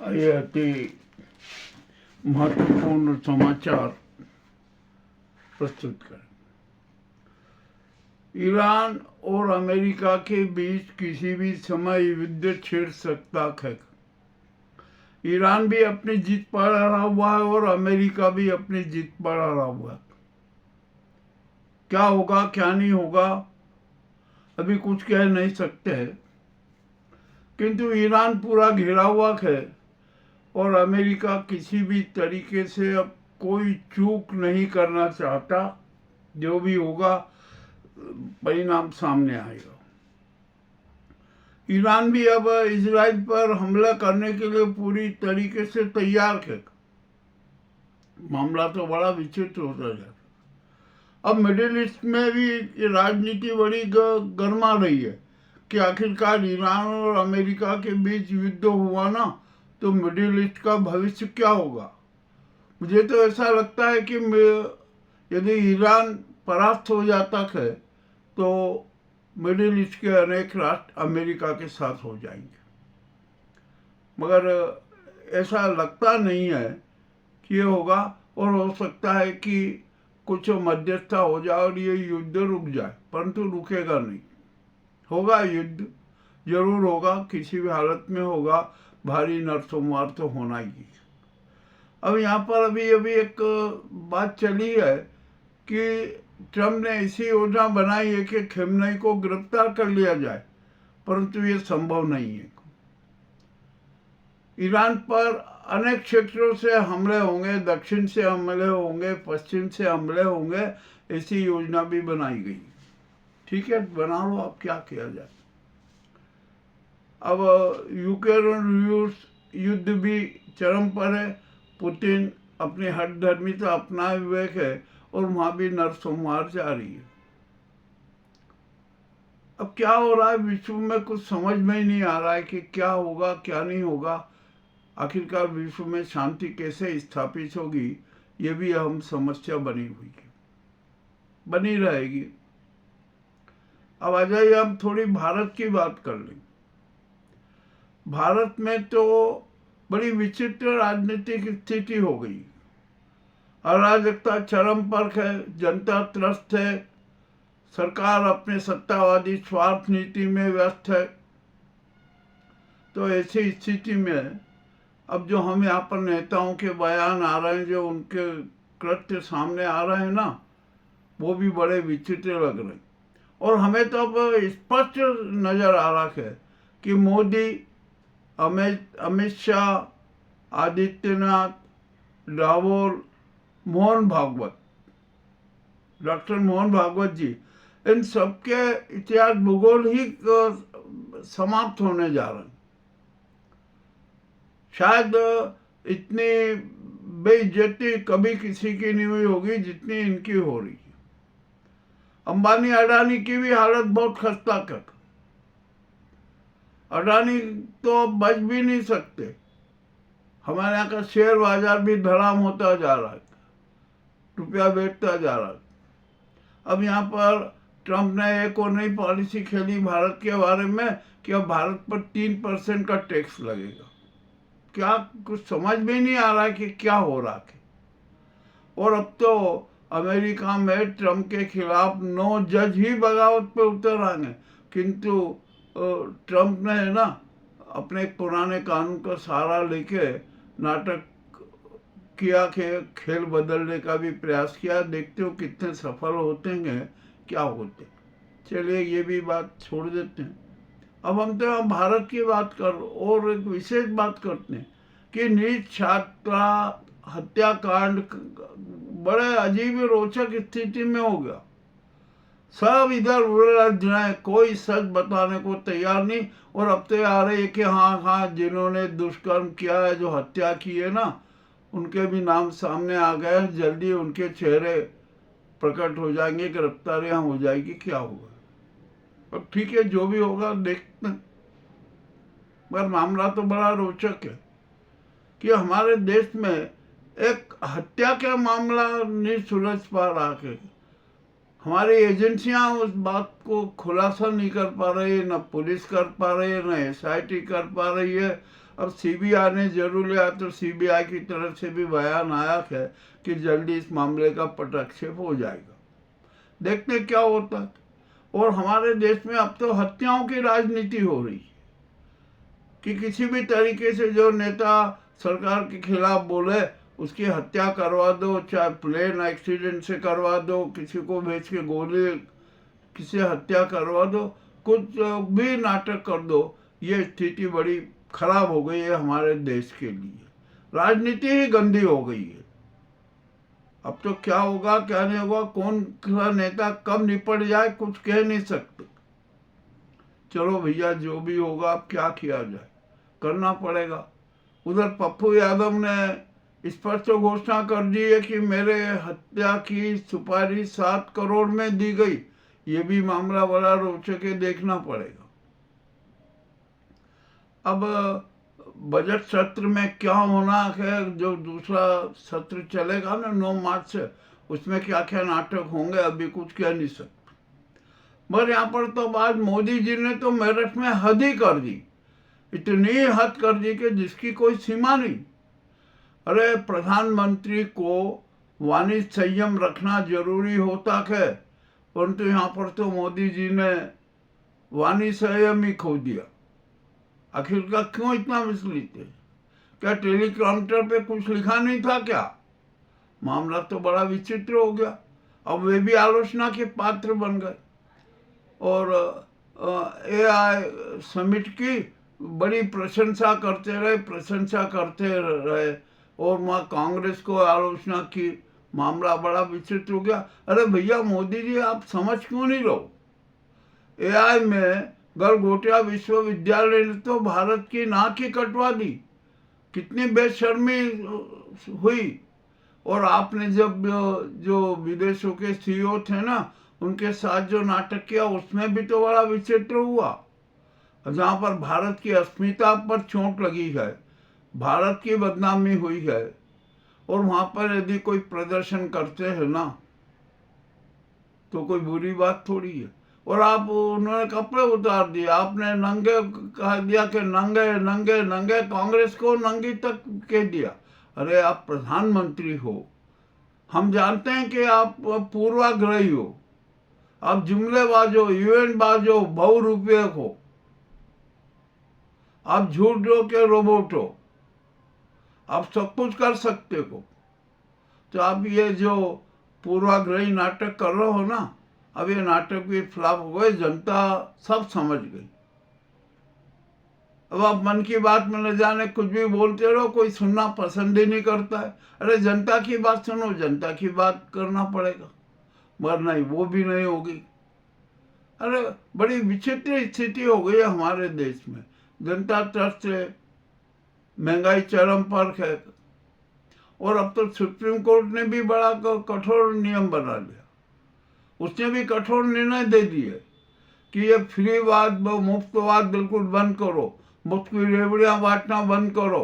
ये अति महत्वपूर्ण समाचार प्रस्तुत करें। ईरान और अमेरिका के बीच किसी भी समय युद्ध छिड़ सकता है। ईरान भी अपनी जीत पर अड़ा हुआ है और अमेरिका भी अपनी जीत पर अड़ा हुआ है। क्या होगा क्या नहीं होगा अभी कुछ कह नहीं सकते हैं, किंतु ईरान पूरा घिरा हुआ है और अमेरिका किसी भी तरीके से अब कोई चूक नहीं करना चाहता। जो भी होगा परिणाम सामने आएगा। ईरान भी अब इजराइल पर हमला करने के लिए पूरी तरीके से तैयार है। मामला तो बड़ा विचित्र होता जा रहा। अब मिडिल ईस्ट में भी राजनीति बड़ी गर्मा रही है कि आखिरकार ईरान और अमेरिका के बीच युद्ध हुआ ना, तो मिडिल ईस्ट का भविष्य क्या होगा। मुझे तो ऐसा लगता है कि यदि ईरान परास्त हो जाता है तो मिडिल ईस्ट के अनेक राष्ट्र अमेरिका के साथ हो जाएंगे, मगर ऐसा लगता नहीं है कि ये होगा। और हो सकता है कि कुछ मध्यस्थता हो जाए और ये युद्ध रुक जाए, परंतु रुकेगा नहीं। होगा युद्ध, जरूर होगा, किसी भी हालत में होगा। भारी नरसंहार तो होना ही है। अब यहाँ पर अभी एक बात चली है कि ट्रम्प ने ऐसी योजना बनाई है कि खेमनेई को गिरफ्तार कर लिया जाए, परंतु ये संभव नहीं है। ईरान पर अनेक क्षेत्रों से हमले होंगे, दक्षिण से हमले होंगे, पश्चिम से हमले होंगे, ऐसी योजना भी बनाई गई। ठीक है, बना लो, अब क्या किया जाए। अब यूक्रेन और रूस युद्ध भी चरम पर है। पुतिन अपनी हठधर्मिता अपनाए हुए है और वहां भी नरसंहार जारी है। अब क्या हो रहा है विश्व में कुछ समझ में ही नहीं आ रहा है कि क्या होगा क्या नहीं होगा। आखिरकार विश्व में शांति कैसे स्थापित होगी, ये भी अहम समस्या बनी हुई है, बनी रहेगी। अब आ जाइए हम थोड़ी भारत की बात कर लें। भारत में तो बड़ी विचित्र राजनीतिक स्थिति हो गई। अराजकता चरम पर है, जनता त्रस्त है, सरकार अपने सत्तावादी स्वार्थ नीति में व्यस्त है। तो ऐसी स्थिति में अब जो हम यहाँ पर नेताओं के बयान आ रहे हैं, जो उनके कृत्य सामने आ रहे हैं ना, वो भी बड़े विचित्र लग रहे हैं। और हमें तो अब स्पष्ट नजर आ रहा है कि मोदी, अमित शाह, आदित्यनाथ, राहुल, मोहन भागवत, डॉक्टर मोहन भागवत जी, इन सबके इतिहास भूगोल ही समाप्त होने जा रहे हैं। शायद इतनी बेइज्जती कभी किसी की नहीं हुई होगी जितनी इनकी हो रही है। अंबानी अडानी की भी हालत बहुत खस्ता कर। अडानी तो बच भी नहीं सकते। हमारे यहाँ का शेयर बाजार भी धड़ाम होता जा रहा है, रुपया बेचता जा रहा है। अब यहाँ पर ट्रम्प ने एक और नई पॉलिसी खेली भारत के बारे में कि अब भारत पर 3% का टैक्स लगेगा। क्या कुछ समझ में नहीं आ रहा है कि क्या हो रहा है। और अब तो अमेरिका में ट्रम्प के खिलाफ 9 जज ही बगावत पे उतर आएंगे, किंतु ट्रम्प ने है ना अपने पुराने कानून का सहारा लेके नाटक किया कि खेल बदलने का भी प्रयास किया। देखते हो कितने सफल होते हैं, क्या होते। चलिए ये भी बात छोड़ देते हैं। अब हम तो भारत की बात कर और एक विशेष बात करते हैं कि नीट छात्रा हत्याकांड बड़े अजीब रोचक स्थिति में हो गया। सब इधर उलझ रहे, कोई सच बताने को तैयार नहीं। और अब तो आ रहे कि हाँ जिन्होंने दुष्कर्म किया है, जो हत्या की है ना, उनके भी नाम सामने आ गए हैं। जल्दी उनके चेहरे प्रकट हो जाएंगे, गिरफ्तारियां हो जाएगी, क्या होगा। अब ठीक है, जो भी होगा देखते हैं। मगर मामला तो बड़ा रोचक है कि हमारे देश में एक हत्या का मामला नहीं सुलझ पा रहा है। हमारी एजेंसियां उस बात को खुलासा नहीं कर पा रही है, न पुलिस कर पा रही है, न SIT कर पा रही है। अब सीबीआई ने जरूर लिया तो सीबीआई की तरफ से भी बयान आया है कि जल्दी इस मामले का पटाक्षेप हो जाएगा। देखते क्या होता है। और हमारे देश में अब तो हत्याओं की राजनीति हो रही है कि किसी भी तरीके से जो नेता सरकार के खिलाफ बोले उसकी हत्या करवा दो, चाहे प्लेन एक्सीडेंट से करवा दो, किसी को भेज के गोली किसी हत्या करवा दो, कुछ भी नाटक कर दो। ये स्थिति बड़ी खराब हो गई है हमारे देश के लिए। राजनीति ही गंदी हो गई है। अब तो क्या होगा क्या नहीं होगा, कौन सा नेता कब निपट जाए कुछ कह नहीं सकते। चलो भैया जो भी होगा अब क्या किया जाए, करना पड़ेगा। उधर पप्पू यादव ने स्पष्ट घोषणा कर दी है कि मेरे हत्या की सुपारी 7 करोड़ में दी गई। ये भी मामला बड़ा रोचक है, देखना पड़ेगा। अब बजट सत्र में क्या होना है, जो दूसरा सत्र चलेगा ना 9 मार्च से, उसमें क्या क्या नाटक होंगे अभी कुछ कह नहीं सकते। मगर यहाँ पर तो आज मोदी जी ने तो मेरठ में हद ही कर दी, इतनी हद कर दी कि जिसकी कोई सीमा नहीं। अरे प्रधानमंत्री को वाणी संयम रखना जरूरी होता है, परंतु यहाँ पर तो मोदी जी ने वाणी संयम ही खो दिया। आखिर का क्यों इतना विचलित है? क्या टेलीकाउंटर पे कुछ लिखा नहीं था क्या? मामला तो बड़ा विचित्र हो गया। अब वे भी आलोचना के पात्र बन गए और AI समिट की बड़ी प्रशंसा करते रहे और वहाँ कांग्रेस को आलोचना की। मामला बड़ा विचित्र हो गया। अरे भैया मोदी जी आप समझ क्यों नहीं लो? AI में गलगोटिया विश्वविद्यालय ने तो भारत की नाक ही कटवा दी। कितनी बेशर्मी हुई। और आपने जब जो विदेशों के CEO थे ना, उनके साथ जो नाटक किया उसमें भी तो बड़ा विचित्र हुआ। जहाँ पर भारत की अस्मिता पर चोट लगी है, भारत की बदनामी हुई है, और वहाँ पर यदि कोई प्रदर्शन करते हैं ना तो कोई बुरी बात थोड़ी है। और आप उन्होंने कपड़े उतार दिए, आपने नंगे कह दिया कि नंगे नंगे नंगे, कांग्रेस को नंगी तक कह दिया। अरे आप प्रधानमंत्री हो, हम जानते हैं कि आप पूर्वाग्रही हो, आप जुमलेबाज हो, इवेंटबाज हो, बहुरूपये हो, आप झूठों के रोबोट हो, आप सब कुछ कर सकते हो। तो आप ये जो पूर्वाग्रही नाटक कर रहे हो ना, अब ये नाटक भी फ्लॉप हो गए, जनता सब समझ गई। अब आप मन की बात में न जाने कुछ भी बोलते रहो, कोई सुनना पसंद ही नहीं करता है। अरे जनता की बात सुनो, जनता की बात करना पड़ेगा, मगर नहीं, वो भी नहीं होगी। अरे बड़ी विचित्र स्थिति हो गई है हमारे देश में। जनता ट्रस्ट से महंगाई चरम पर है, और अब तो सुप्रीम कोर्ट ने भी बड़ा कठोर नियम बना लिया। उसने भी कठोर निर्णय दे दिए कि ये फ्रीवाद मुफ्तवाद बिल्कुल बंद करो, मुफ्त की रेवड़ियाँ बांटना बंद करो।